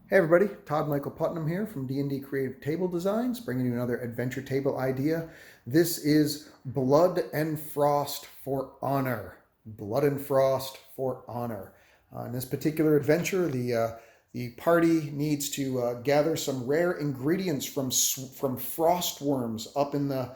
Hey everybody, Todd Michael Putnam here from D&D Creative Table Designs, bringing you another adventure table idea. This is Blood and Frost for Honor. Blood and Frost for Honor. In this particular adventure, the party needs to gather some rare ingredients from frost worms up in the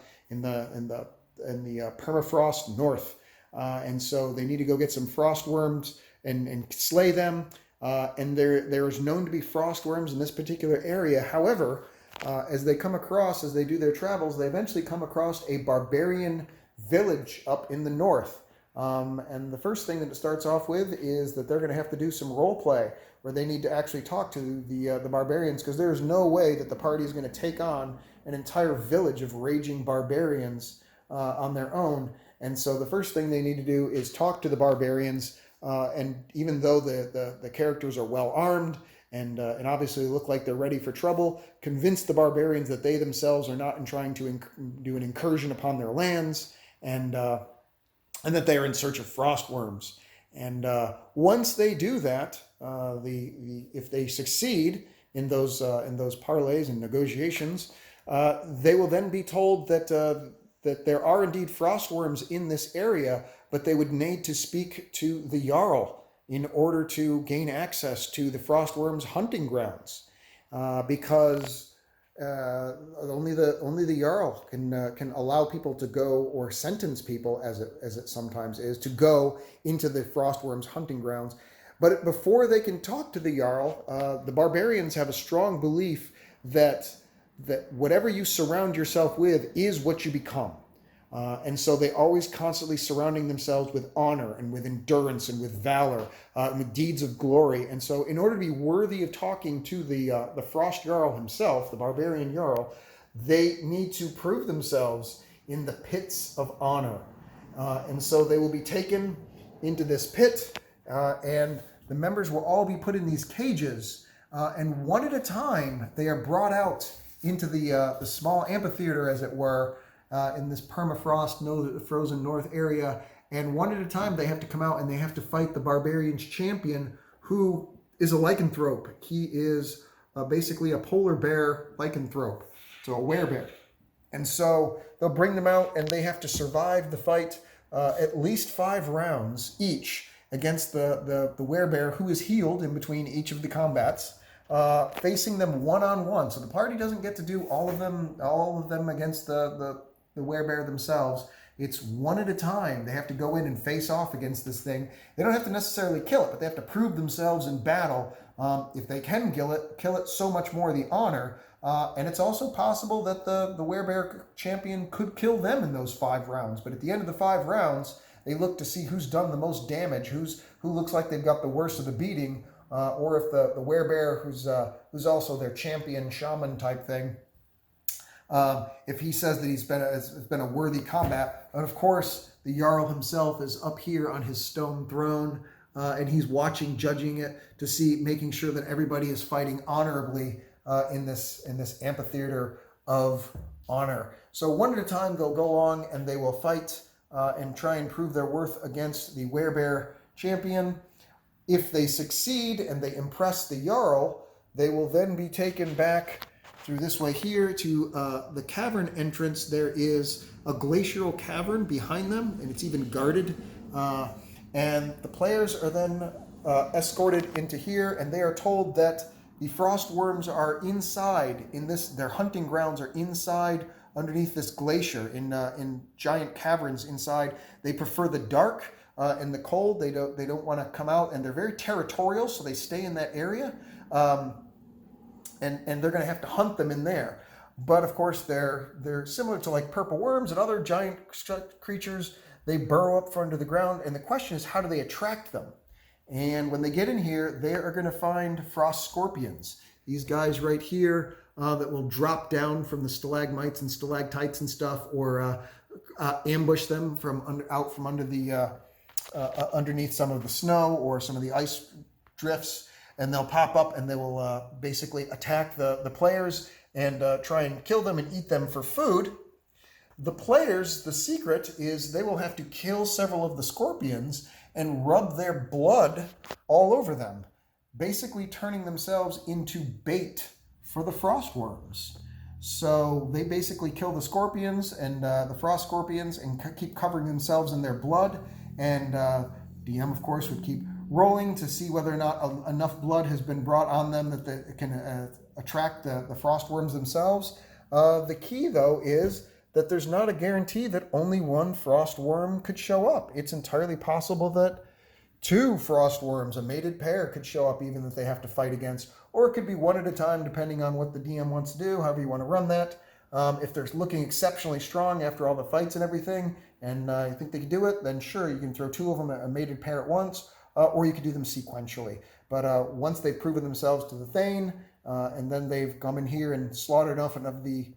permafrost north, and so they need to go get some frost worms and slay them. And there is known to be frost worms in this particular area. However, as they do their travels, they eventually come across a barbarian village up in the north. And the first thing that it starts off with is that they're going to have to do some role play where they need to actually talk to the barbarians, because there's no way that the party is going to take on an entire village of raging barbarians on their own. And so the first thing they need to do is talk to the barbarians. And even though the characters are well armed and obviously look like they're ready for trouble, convince the barbarians that they themselves are not trying to do an incursion upon their lands, and that they are in search of frost worms. And once they do that, if they succeed in those parleys and negotiations, they will then be told that there are indeed frost worms in this area, but they would need to speak to the Jarl in order to gain access to the frostworms' hunting grounds, because only the Jarl can allow people to go, or sentence people, as it sometimes is, to go into the frostworms' hunting grounds. But before they can talk to the Jarl, the barbarians have a strong belief that whatever you surround yourself with is what you become. And so they always constantly surrounding themselves with honor and with endurance and with valor, and with deeds of glory. And so in order to be worthy of talking to the Frost Jarl himself, the barbarian Jarl, they need to prove themselves in the pits of honor. And so they will be taken into this pit, and the members will all be put in these cages, and one at a time they are brought out into the small amphitheater, as it were, in this permafrost frozen north area. And one at a time they have to come out and they have to fight the barbarian's champion, who is a lycanthrope. He is basically a polar bear lycanthrope, so a werebear. And so they'll bring them out and they have to survive the fight, at least 5 rounds each, against the werebear, who is healed in between each of the combats, facing them one-on-one. So the party doesn't get to do all of them against the werebear themselves. It's one at a time. They have to go in and face off against this thing. They don't have to necessarily kill it, but they have to prove themselves in battle. If they can kill it, so much more the honor. And it's also possible that the werebear champion could kill them in those 5 rounds. But at the end of the 5 rounds, they look to see who's done the most damage, who looks like they've got the worst of the beating, or if the werebear, who's also their champion shaman type thing, if he says that it's been a worthy combat. And of course, the Jarl himself is up here on his stone throne, and he's watching, judging it to see, making sure that everybody is fighting honorably in this amphitheater of honor. So one at a time, they'll go along and they will fight and try and prove their worth against the werebear champion. If they succeed and they impress the Jarl, they will then be taken back through this way here to the cavern entrance. There is a glacial cavern behind them, and it's even guarded. And the players are then escorted into here, and they are told that the frost worms are inside their hunting grounds are inside underneath this glacier in giant caverns inside. They prefer the dark and the cold. They don't want to come out, and they're very territorial, so they stay in that area. And they're going to have to hunt them in there. But of course, they're similar to like purple worms and other giant creatures. They burrow up from under the ground, and the question is, how do they attract them? And when they get in here, they are going to find frost scorpions. These guys right here that will drop down from the stalagmites and stalactites and stuff, or ambush them out from under the underneath some of the snow or some of the ice drifts. And they'll pop up and they will basically attack the players and try and kill them and eat them for food. The players, the secret is they will have to kill several of the scorpions and rub their blood all over them. basically turning themselves into bait for the frost worms. So they basically kill the scorpions and the frost scorpions and keep covering themselves in their blood. And DM, of course, would keep rolling to see whether or not enough blood has been brought on them that it can attract the frost worms themselves. The key, though, is that there's not a guarantee that only one frost worm could show up. It's entirely possible that two frost worms, a mated pair, could show up even that they have to fight against, or it could be one at a time depending on what the DM wants to do, however you want to run that. If they're looking exceptionally strong after all the fights and everything, and you think they can do it, then sure, you can throw two of them, a mated pair at once, or you could do them sequentially. But once they've proven themselves to the Thane, and then they've come in here and slaughtered enough of the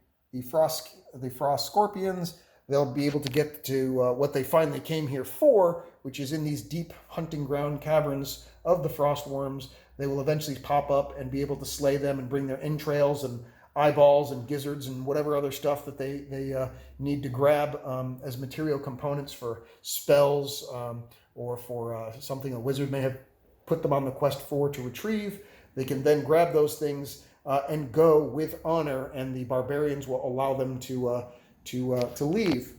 frost scorpions, they'll be able to get to what they finally came here for, which is in these deep hunting ground caverns of the frost worms. They will eventually pop up and be able to slay them and bring their entrails and eyeballs and gizzards and whatever other stuff that they need to grab as material components for spells or for something a wizard may have put them on the quest for to retrieve. They can then grab those things and go with honor, and the barbarians will allow them to leave.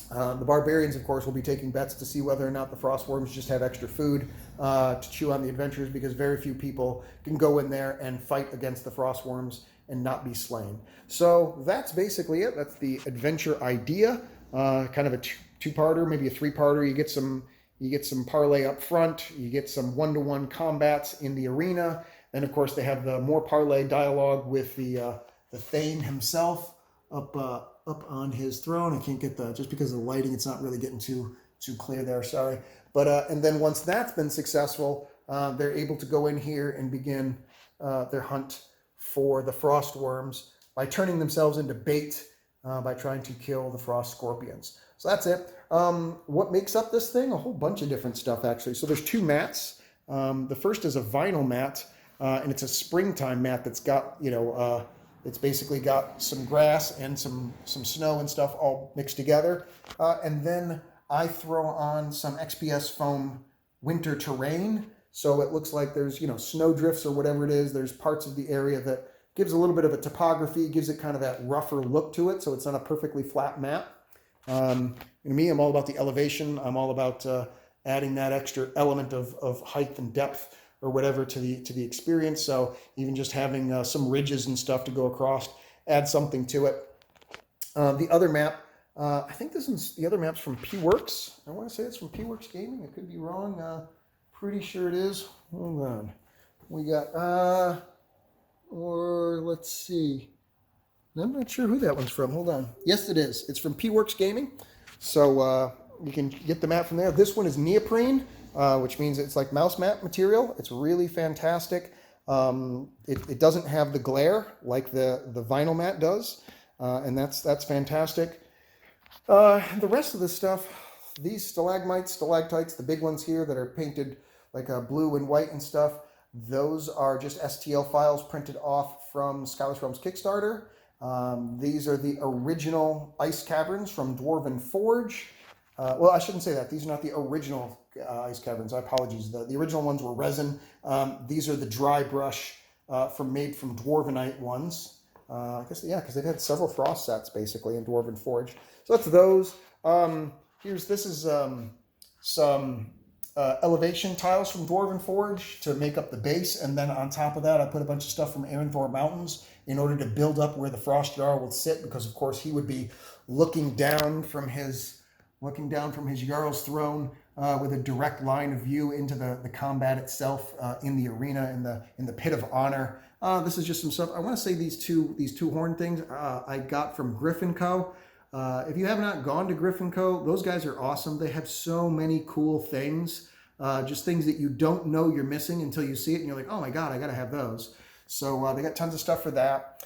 The barbarians, of course, will be taking bets to see whether or not the frost worms just have extra food to chew on the adventurers, because very few people can go in there and fight against the frost worms and not be slain. So that's basically it. That's the adventure idea. Kind of a two-parter, maybe a three-parter. You get some parlay up front. You get some one-to-one combats in the arena. And of course, they have the more parlay dialogue with the Thane himself up on his throne. I can't get just because of the lighting, it's not really getting too clear there. Sorry. But and then once that's been successful, they're able to go in here and begin their hunt for the frost worms by turning themselves into bait by trying to kill the frost scorpions. So that's it. What makes up this thing? A whole bunch of different stuff, actually. So there's two mats. The first is a vinyl mat, and it's a springtime mat that's got, it's basically got some grass and some snow and stuff all mixed together. And then I throw on some XPS foam winter terrain. So it looks like there's, snow drifts or whatever it is. There's parts of the area that gives a little bit of a topography, gives it kind of that rougher look to it. So it's not a perfectly flat map. Me, I'm all about the elevation. I'm all about adding that extra element of height and depth or whatever to the experience. So even just having some ridges and stuff to go across, add something to it. The other map, I think the other map's from P-Works. I want to say it's from P-Works Gaming. I could be wrong. Pretty sure it is. Hold on. We got, or let's see. I'm not sure who that one's from. Hold on. Yes, it is. It's from P-Works Gaming. So you can get the map from there. This one is neoprene, which means it's like mouse mat material. It's really fantastic. It doesn't have the glare like the vinyl mat does, and that's fantastic. The rest of the stuff, these stalagmites, stalactites, the big ones here that are painted like blue and white and stuff, those are just STL files printed off from Skyless Realms Kickstarter. These are the original ice caverns from Dwarven Forge. Well, I shouldn't say that. These are not the original ice caverns. I apologize. The original ones were resin. These are the dry brush made from Dwarvenite ones. I guess, yeah, because they've had several frost sets basically in Dwarven Forge. So that's those. This is some elevation tiles from Dwarven Forge to make up the base, and then on top of that, I put a bunch of stuff from Arenthor Mountains in order to build up where the Frost Jarl will sit, because of course he would be looking down from his Jarl's throne with a direct line of view into the combat itself in the arena, in the Pit of Honor. This is just some stuff. I want to say these two horn things I got from Griffin Co. If you have not gone to Griffin Co., those guys are awesome. They have so many cool things, just things that you don't know you're missing until you see it, and you're like, oh my god, I gotta have those. So they got tons of stuff for that.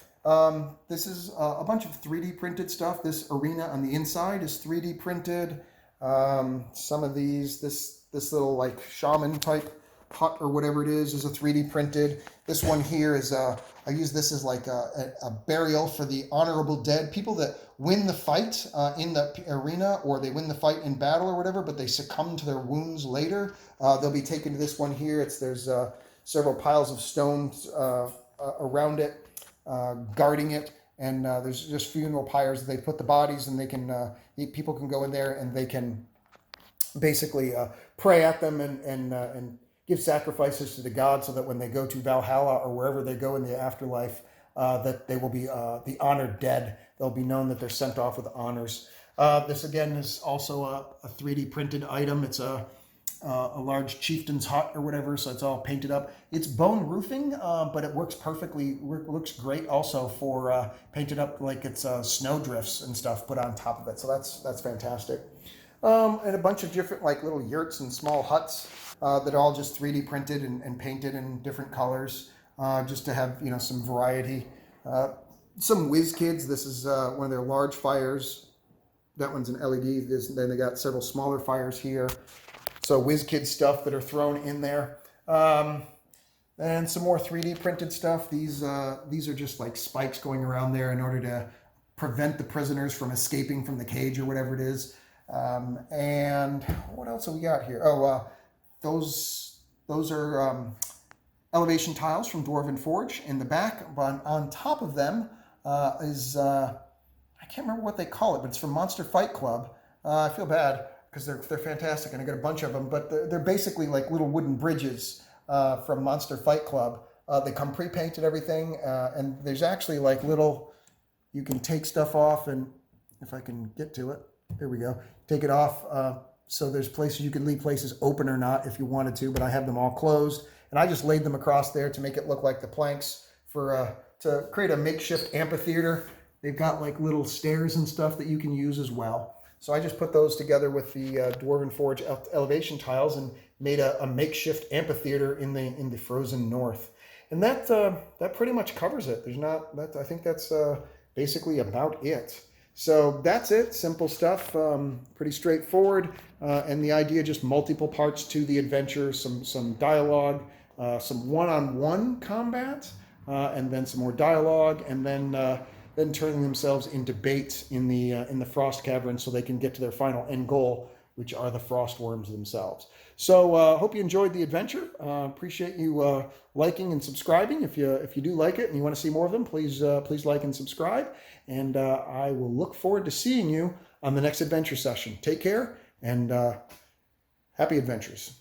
This is a bunch of 3D printed stuff. This arena on the inside is 3D printed. Some of these, this little like shaman type hut or whatever it is a 3D printed. This one here is I use this as like a burial for the honorable dead, people that win the fight in the arena, or they win the fight in battle or whatever, but they succumb to their wounds later. They'll be taken to this one here. There's several piles of stones around it, guarding it. And there's just funeral pyres. They put the bodies, and they can people can go in there and they can basically pray at them and give sacrifices to the gods, so that when they go to Valhalla or wherever they go in the afterlife, that they will be the honored dead. They'll be known that they're sent off with honors. This again is also a 3D printed item. It's a large chieftain's hut or whatever, so it's all painted up. It's bone roofing, but it works perfectly. Looks great also for painted up like it's snow drifts and stuff put on top of it. So that's fantastic. And a bunch of different like little yurts and small huts that are all just 3D printed and painted in different colors, just to have some variety. Some WizKids. This is one of their large fires. That one's an LED. Then they got several smaller fires here. So WizKids stuff that are thrown in there. And some more 3D printed stuff. These are just like spikes going around there in order to prevent the prisoners from escaping from the cage or whatever it is. And what else have we got here? Oh, those are elevation tiles from Dwarven Forge in the back. But on top of them is, I can't remember what they call it, but it's from Monster Fight Club. I feel bad because they're fantastic, and I got a bunch of them. But they're basically like little wooden bridges from Monster Fight Club. They come pre-painted, everything, and there's actually like little, you can take stuff off, and if I can get to it, there we go. Take it off. So there's places you can leave places open or not if you wanted to, but I have them all closed, and I just laid them across there to make it look like the planks for to create a makeshift amphitheater. They've got like little stairs and stuff that you can use as well. So I just put those together with the Dwarven Forge elevation tiles and made a makeshift amphitheater in the frozen north. And that pretty much covers it. There's not that. I think that's basically about it. So that's it. Simple stuff. Pretty straightforward. And the idea, just multiple parts to the adventure. Some dialogue, some one-on-one combat, and then some more dialogue, and then turning themselves into bait in the frost cavern, so they can get to their final end goal, which are the frost worms themselves. So hope you enjoyed the adventure. Appreciate you liking and subscribing. If you do like it and you want to see more of them, please like and subscribe. And I will look forward to seeing you on the next adventure session. Take care and happy adventures.